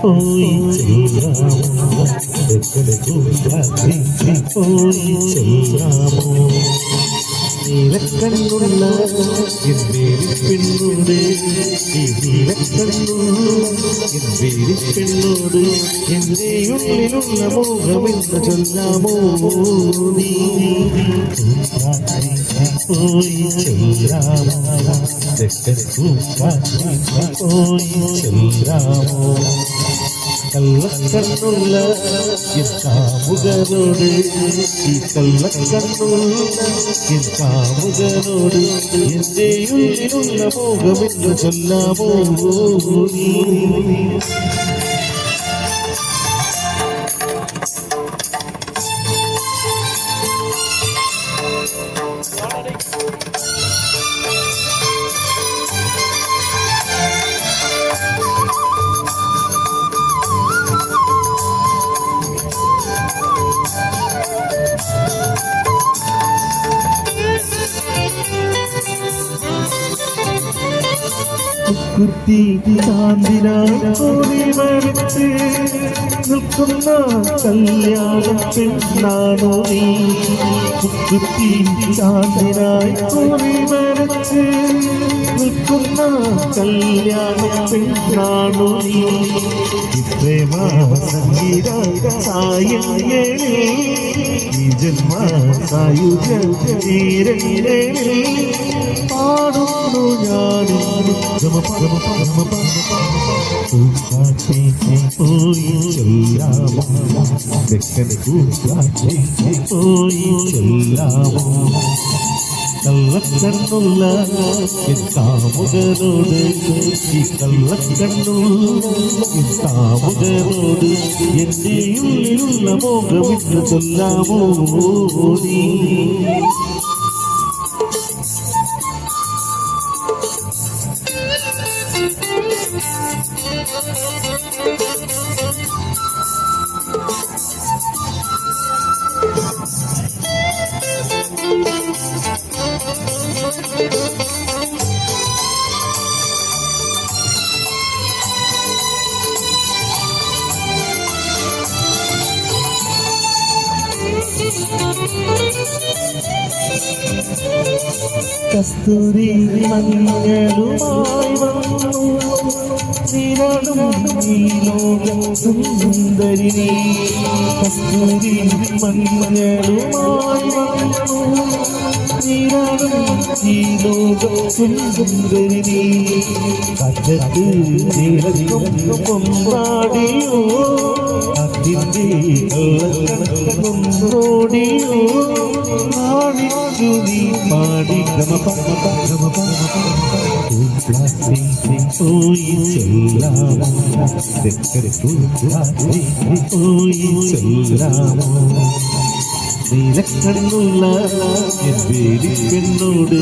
പോയി ചെയ്യാമോ പോയി ചെയ്യാമോ നീലക്കണ്ണുള്ള പെണ്ണോട് ഈ നീലക്കണ്ണുള്ള പെണ്ണോട് എൻ്റെ ഉള്ളിലുള്ള മോഹമെന്ന് ചൊല്ലാമോ നീ പോയി ചെയ്യാമോ പോയി ചെയ്യാമോ കള്ളക്കണ്ണുള്ള കാമുകനോട് ഈ കള്ളക്കണ്ണുള്ള കാമുകനോട് എൻ്റെ ഉള്ളിലുള്ള മോഹമെന്ന് ചൊല്ലാമോ നീ കുത്തി ചാന്ദിനായി വരച്ച് നിൽക്കുന്ന കല്യാണ പെണ്ണാണോ നീ കുത്തി ചാന്ദിനായി വരച്ച് നിൽക്കുന്ന കല്യാണ പെണ്ണാണോ നീ പ്രേമ സംഗീത സായേ ഈ ജന്മ സായുജ പാടുന്നു ഞാനും പോയി ചൊല്ലാമോ പോയി ചൊല്ലാമോ കള്ളക്കണ്ണുള്ള കാമുകനോട് ഈ കള്ളക്കണ്ണുള്ള കാമുകനോട് എൻ്റെ ഉള്ളിലുള്ള മോഹമെന്ന് ചൊല്ലാമോ നീ കസ്തൂരി മഞ്ഞളുമായി വന്നു നിരടും ഈ ലോകം സുന്ദരിനി കസ്തൂരി മഞ്ഞളുമായി വന്നു നിരടും ഈ ലോകം സുന്ദരിനി കറ്റത്ത് നിലക്കും കൊമ്പാടിയോ അതിൻ്റെ കള്ളക്കണ്ണോടിയോ നീ പാടി പോയി ചെല്ലാമോ പോയി ചെല്ലാമോ നീലക്കണ്ണുള്ള പെണ്ണോട്